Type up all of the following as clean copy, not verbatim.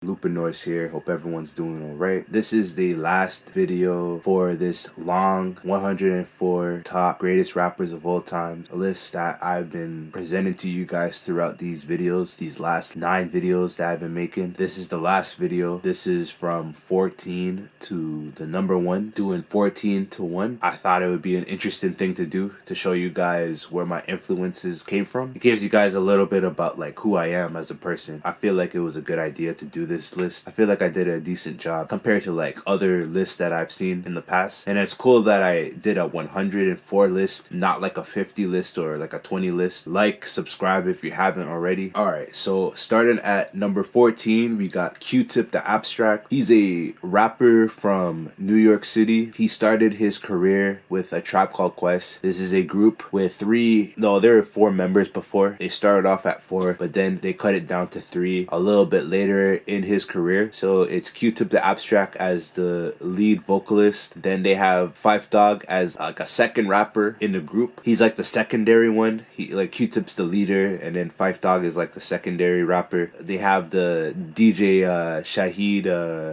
Norris here. Hope everyone's doing alright. This is the last video for this long 104 top greatest rappers of all time, a list that I've been presenting to you guys throughout these videos, these last 9 videos that I've been making. This is the last video. This is from 14 to the number 1, doing 14 to 1. I thought it would be an interesting thing to do, to show you guys where my influences came from. It gives you guys a little bit about like who I am as a person. I feel like it was a good idea to do this list. I feel like I did a decent job compared to like other lists that I've seen in the past. And it's cool that I did a 104 list, not like a 50 list or like a 20 list. Like, subscribe if you haven't already. Alright, so starting at number 14, we got Q-Tip the Abstract. He's a rapper from New York City. He started his career with A Tribe Called Quest. This is a group with there were 4 members before. They started off at 4, but then they cut it down to 3 a little bit later in his career. So it's Q-Tip the Abstract as the lead vocalist. Then they have Phife Dawg as like a second rapper in the group. He's like the secondary one. Q-Tip's the leader, and then Phife Dawg is like the secondary rapper. They have the DJ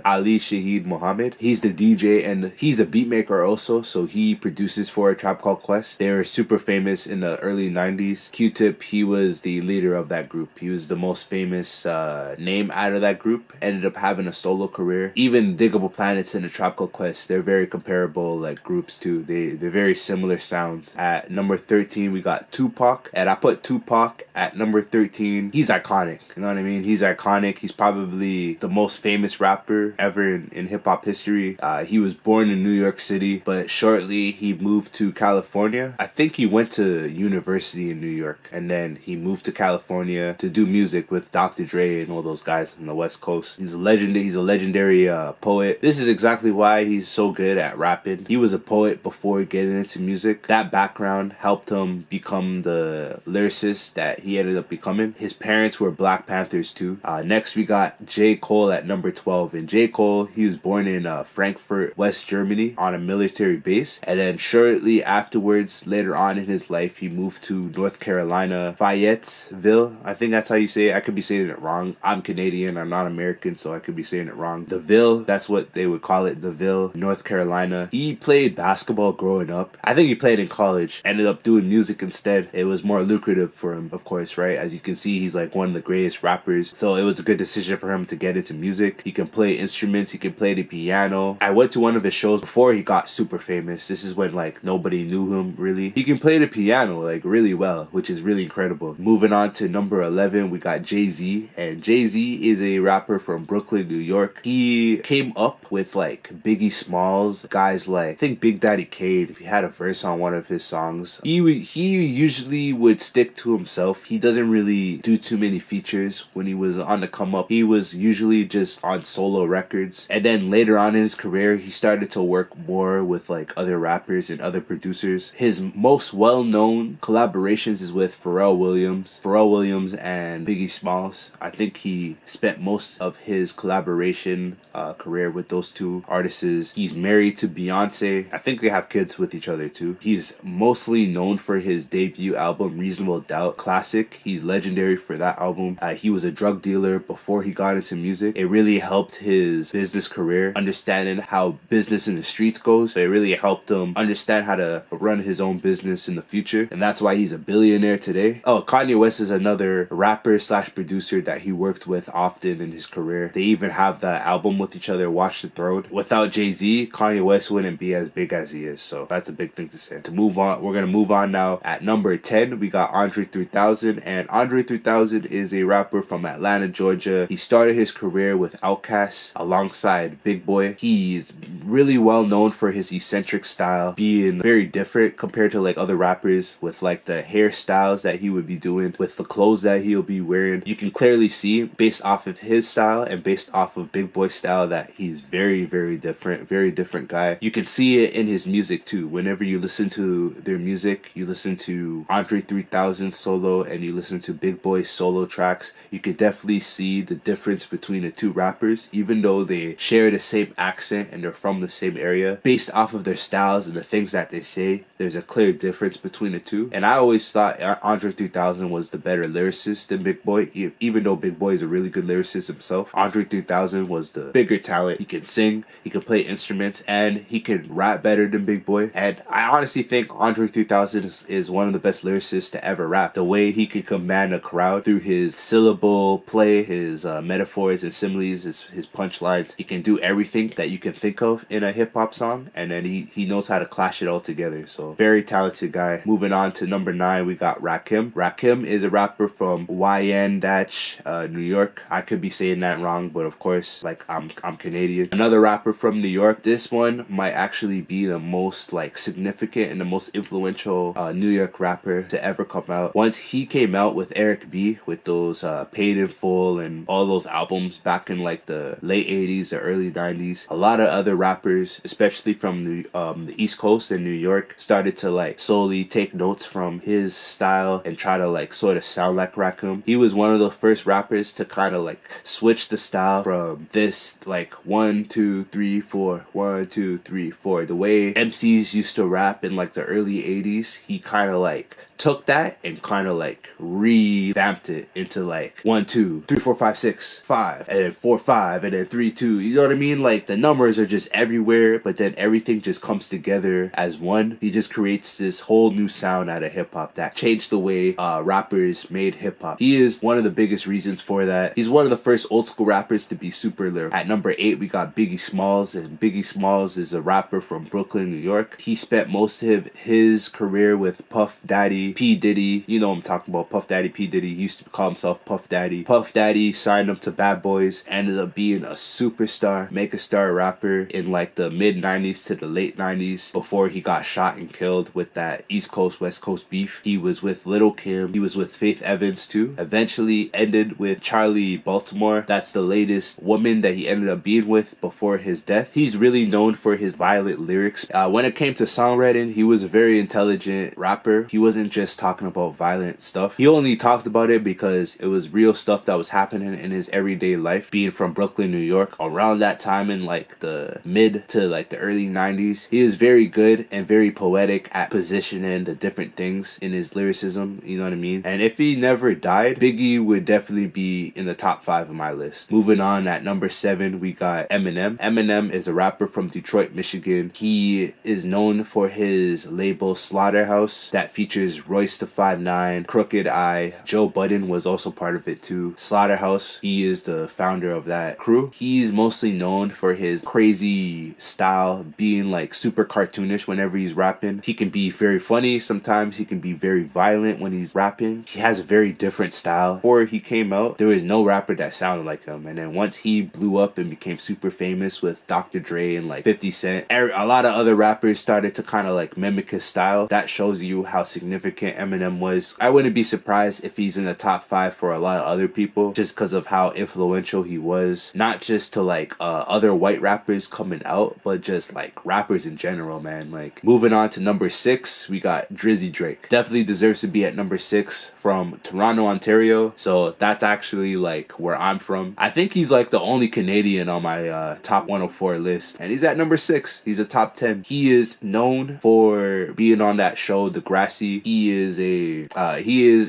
Ali Shaheed Muhammad. He's the DJ and he's a beat maker also, so he produces for A Tribe Called Quest. They were super famous in the early 90s. Q-Tip, he was the leader of that group. He was the most famous name out of that group. Ended up having a solo career. Even Diggable Planets and A Tribe Called Quest, they're very comparable like groups too. They're very similar sounds. At number 13, we got Tupac, and I put Tupac at number 13. He's iconic. You know what I mean? He's iconic. He's probably the most famous rapper ever in hip-hop history. He was born in New York City, but shortly he moved to California. I think he went to university in New York, and then he moved to California to do music with Dr. Dre and all those guys on the West Coast. He's a legendary poet. This is exactly why he's so good at rapping. He was a poet before getting into music. That background helped him become the lyricist that he ended up becoming. His parents were Black Panthers too. Next we got J. Cole at number 12. And J. Cole, he was born in Frankfurt, West Germany on a military base. And then shortly afterwards, later on in his life, he moved to North Carolina, Fayetteville. I think that's how you say it. I could be saying it wrong. I'm Canadian. I'm not American, so I could be saying it wrong. DeVille, that's what they would call it. DeVille, North Carolina. He played basketball growing up. I think he played in college. Ended up doing music instead. It was more lucrative for him, of course, right? As you can see, he's like one of the greatest rappers. So it was a good decision for him to get into music. He can play instruments. He can play the piano. I went to one of his shows before he got super famous. This is when like nobody knew him really. He can play the piano like really well, which is really incredible. Moving on to number 11, we got Jay-Z. And Jay-Z is a rapper from Brooklyn, New York. He came up with like Biggie Smalls, guys like, I think Big Daddy Kane, if he had a verse on one of his songs. He usually would stick to himself. He doesn't really do too many features when he was on the come up. He was usually just on solo records. And then later on in his career, he started to work more with like other rappers and other producers. His most well-known collaborations is with Pharrell Williams and Biggie Smalls. I think he spent most of his collaboration career with those two artists. He's married to Beyonce. I think they have kids with each other too. He's mostly known for his debut album Reasonable Doubt classic. He's legendary for that album. He was a drug dealer before he got into music. It really helped his business career, understanding how business in the streets goes. So it really helped him understand how to run his own business in the future, and that's why he's a billionaire today. Oh, Kanye West is another rapper slash producer that he worked with often in his career. They even have that album with each other, Watch the Throne. Without Jay-Z, Kanye West wouldn't be as big as he is, so that's a big thing to say. To move on, we're gonna move on now. At number 10, we got Andre 3000, and Andre 3000 is a rapper from Atlanta, Georgia. He started his career with Outkast alongside Big Boy. He's really well known for his eccentric style, being very different compared to like other rappers, with like the hairstyles that he would be doing, with the clothes that he'll be wearing. You can clearly see based off of his style and based off of Big Boy's style that he's very different guy. You can see it in his music too. Whenever you listen to their music, you listen to Andre 3000 solo and you listen to Big Boy's solo tracks, you can definitely see the difference between the two rappers. Even though they share the same accent and they're from the same area, based off of their styles and the things that they say, there's a clear difference between the two. And I always thought Andre 3000 was the better lyricist than Big Boy, even though Big Boy is a really good lyricist himself. Andre 3000 was the bigger talent. He can sing, he can play instruments, and he can rap better than Big Boy. And I honestly think Andre 3000 is one of the best lyricists to ever rap. The way he can command a crowd through his syllable play, his metaphors and similes, his punchlines. He can do everything that you can think of in a hip-hop song, and then he knows how to clash it all together. So very talented guy. Moving on to number 9, we got Rakim. Rakim is a rapper from Wyandotte, New York. I could be saying that wrong, but of course, like, I'm Canadian. Another rapper from New York. This one might actually be the most like significant and the most influential New York rapper to ever come out. Once he came out with Eric B, with those Paid in Full and all those albums back in like the late 80s or early 90s, a lot of other rappers, especially from the East Coast and New York, started to like slowly take notes from his style and try to like sort of sound like Rakim. He was one of the first rappers to kind of like switch the style from this like 1 2 3 4 1 2 3 4, the way MCs used to rap in like the early 80s. He kind of like took that and kind of like revamped it into like 1 2 3 4 5 6 5 and then 4 5 and then 3 2. You know what I mean? Like the numbers are just everywhere, but then everything just comes together as one. He just creates this whole new sound out of hip hop that changed the way rappers made hip hop. He is one of the biggest reasons for that. He's one of the first old school rappers to be super lyrical. At number 8, we got Biggie Smalls, and Biggie Smalls is a rapper from Brooklyn, New York. He spent most of his career with Puff Daddy, P. Diddy. You know what I'm talking about. Puff Daddy, P. Diddy. He used to call himself Puff Daddy. Puff Daddy signed him to Bad Boys, ended up being a superstar, mega-star rapper in like the mid-90s to the late 90s before he got shot and killed with that East Coast, West Coast beef. He was with Lil' Kim. He was with Faith Evans too. Eventually ended with Charlie Baltimore. That's the latest woman that he ended up being with before his death. He's really known for his violent lyrics. When it came to songwriting, he was a very intelligent rapper. He wasn't just talking about violent stuff. He only talked about it because it was real stuff that was happening in his everyday life. Being from Brooklyn, New York, around that time in like the mid to like the early 90s, he is very good and very poetic at positioning the different things in his lyricism. You know what I mean? And if he never died, Biggie would definitely be in the top 5 of my list. Moving on, at number 7, we got Eminem. Eminem is a rapper from Detroit, Michigan. He is known for his label Slaughterhouse that features Royce the 5'9", Crooked I. Joe Budden was also part of it too. Slaughterhouse, he is the founder of that crew. He's mostly known for his crazy style, being like super cartoonish whenever he's rapping. He can be very funny sometimes. He can be very violent when he's rapping. He has a very different style. Before he came out, there was no rapper that sounded like him. And then once he blew up and became super famous with Dr. Dre and like 50 Cent, a lot of other rappers started to kind of like mimic his style. That shows you how significant Eminem was. I wouldn't be surprised if he's in the top 5 for a lot of other people, just because of how influential he was, not just to like other white rappers coming out, but just like rappers in general, man. Like, moving on to number 6, we got Drizzy Drake. Definitely deserves to be at number 6, from Toronto, Ontario. So that's actually like where I'm from. I think he's like the only Canadian on my top 104 list, and he's at number 6. He's a top 10. He is known for being on that show Degrassi. He is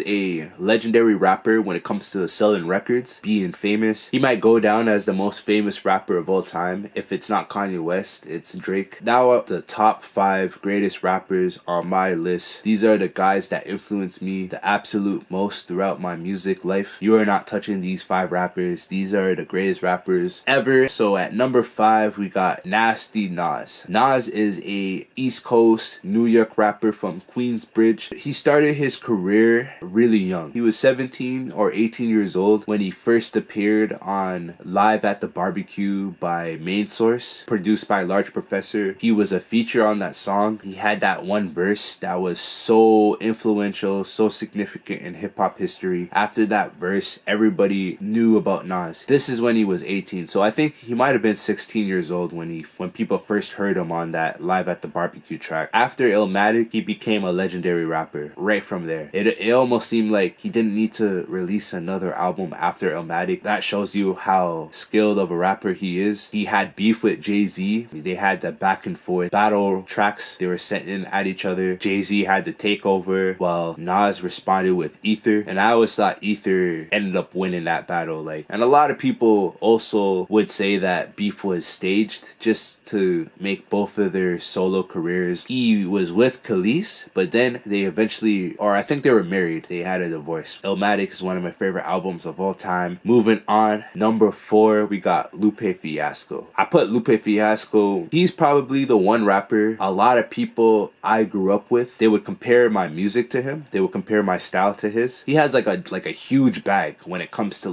a legendary rapper when it comes to selling records, being famous. He might go down as the most famous rapper of all time. If it's not Kanye West, it's Drake. Now, the top 5 greatest rappers on my list. These are the guys that influenced me the absolute most throughout my music life. You are not touching these 5 rappers. These are the greatest rappers ever. So at number 5, we got Nasty Nas. Nas is a East Coast New York rapper from Queensbridge. He started his career really young. He was 17 or 18 years old when he first appeared on Live at the Barbecue by Main Source, produced by Large Professor. He was a feature on that song. He had that one verse that was so influential, so significant in hip-hop history. After that verse, everybody knew about Nas. This is when he was 18, so I think he might have been 16 years old when people first heard him on that Live at the Barbecue track. After Illmatic, he became a legendary rapper. rapper right from there. It almost seemed like he didn't need to release another album after Illmatic. That shows you how skilled of a rapper he is. He had beef with Jay-Z. They had the back and forth battle tracks. They were sent at each other. Jay-Z had the takeover while Nas responded with Ether. And I always thought Ether ended up winning that battle. And a lot of people also would say that beef was staged just to make both of their solo careers. He was with Khalees, but then they eventually, or I think they were married. They had a divorce. Illmatic is one of my favorite albums of all time. Moving on, number 4, we got Lupe Fiasco. I put Lupe Fiasco. He's probably the one rapper a lot of people I grew up with, they would compare my music to him. They would compare my style to his. He has like a huge bag when it comes to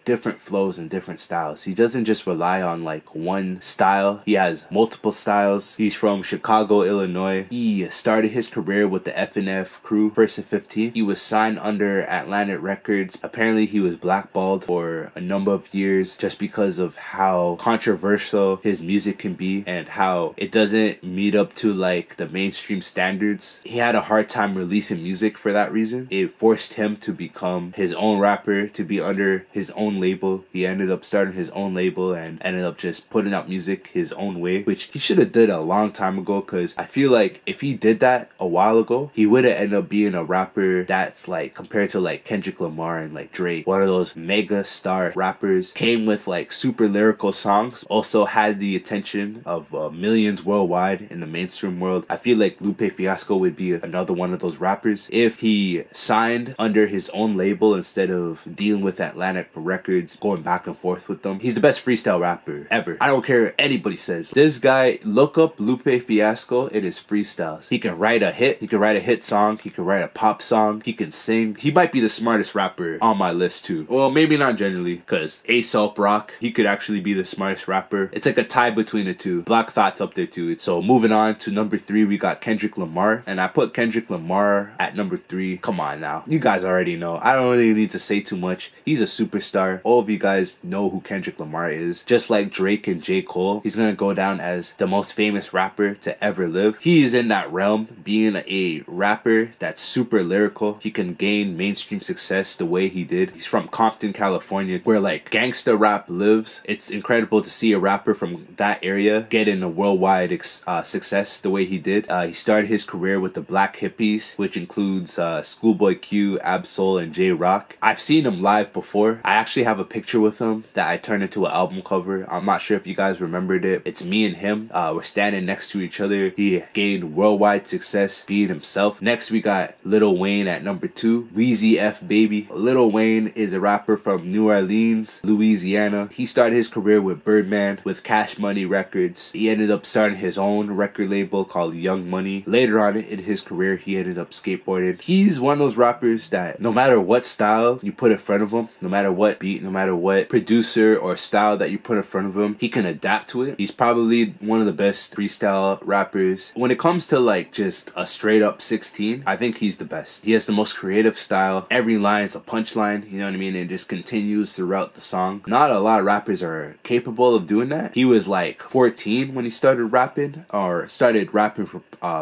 different flows and different styles. He doesn't just rely on one style. He has multiple styles. He's from Chicago, Illinois. He started his career with the F&F crew, First and 15th. He was signed under Atlantic Records. Apparently he was blackballed for a number of years just because of how controversial his music can be and how it doesn't meet up to the mainstream standards. He had a hard time releasing music for that reason. It forced him to become his own rapper, to be under his own label. He ended up starting his own label and ended up just putting out music his own way, which he should have did a long time ago, because I feel like if he did that a while ago, he would have ended up being a rapper that's compared to Kendrick Lamar and Drake, one of those mega star rappers, came with super lyrical songs, also had the attention of millions worldwide in the mainstream world. I feel like Lupe Fiasco would be another one of those rappers if he signed under his own label instead of dealing with Atlantic Records, going back and forth with them. He's the best freestyle rapper ever. I don't care what anybody says. This guy, look up Lupe Fiasco in his freestyles. He can write a hit. He can write a hit song. He can write a pop song. He can sing. He might be the smartest rapper on my list too. Well, maybe not generally, because Aesop Rock, he could actually be the smartest rapper. It's a tie between the two. Black Thought's up there too. So moving on to number 3, we got Kendrick Lamar, and I put Kendrick Lamar at number 3. Come on now, you guys already know. I don't really need to say too much. He's a superstar. All of you guys know who Kendrick Lamar is. Just like Drake and J. Cole, he's gonna go down as the most famous rapper to ever live. He is in that realm, being a rapper that's super lyrical. He can gain mainstream success the way he did. He's from Compton, California, where gangsta rap lives. It's incredible to see a rapper from that area getting a worldwide success the way he did. He started his career with the Black Hippies, which includes Schoolboy Q, Absol, and J Rock. I've seen him live before. I actually have a picture with him that I turned into an album cover. I'm not sure if you guys remembered it. It's me and him. We're standing next to each other. He gained worldwide success being himself. Next, we got Lil Wayne at number 2. Weezy F Baby. Lil Wayne is a rapper from New Orleans, Louisiana. He started his career with Birdman, with Cash Money Records. He ended up starting his own record label called Young Money. Later on in his career, he ended up skateboarding. He's one of those rappers that no matter what style you put in front of him, no matter what beat, no matter what producer or style that you put in front of him, he can adapt to it. He's probably one of the best freestyle rappers. When it comes to just a straight up 16, I think he's the best. He has the most creative style. Every line is a punchline, you know what I mean? It just continues throughout the song. Not a lot of rappers are capable of doing that. He was 14 when he started rapping, or started rapping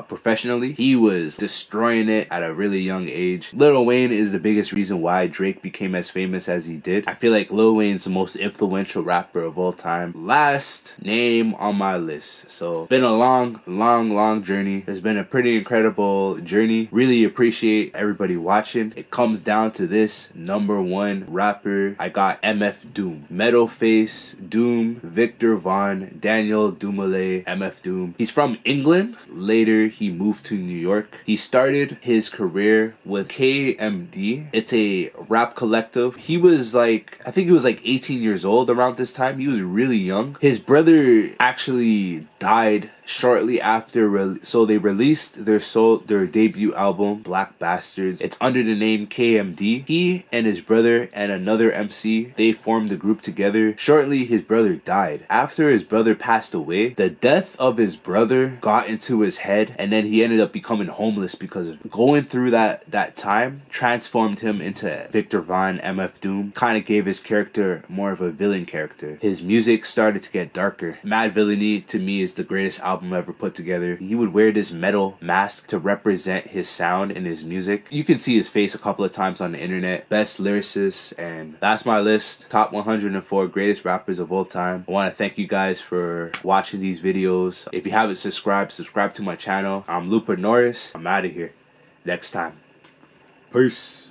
professionally. He was destroying it at a really young age. Lil Wayne is the biggest reason why Drake became as famous as he did. I feel like Lil Wayne's the most influential rapper of all time. Last name on my list. So been a long journey. It's been a pretty incredible journey. Really appreciate everybody watching. It comes down to this number 1 rapper. I got MF Doom, Metal Face, Doom, Victor Von, Daniel Dumoulin, MF Doom. He's from England. Later he moved to New York. He started his career with KMD. It's a rap collective. He was I think he was 18 years old around this time. He was really young. His brother actually died shortly after, so they released their debut album, Black Bastards. It's under the name KMD. He and his brother and another MC, they formed the group together. Shortly, his brother died. After his brother passed away, the death of his brother got into his head, and then he ended up becoming homeless because of going through that time, transformed him into Victor Von, MF Doom, kind of gave his character more of a villain character. His music started to get darker. Mad Villainy, to me, is the greatest album ever put together. He would wear this metal mask to represent his sound and his music. You can see his face a couple of times on the internet. Best lyricists, and that's my list. Top 104 greatest rappers of all time. I want to thank you guys for watching these videos. If you haven't subscribed, subscribe to my channel. I'm Norris. I'm out of here. Next time. Peace.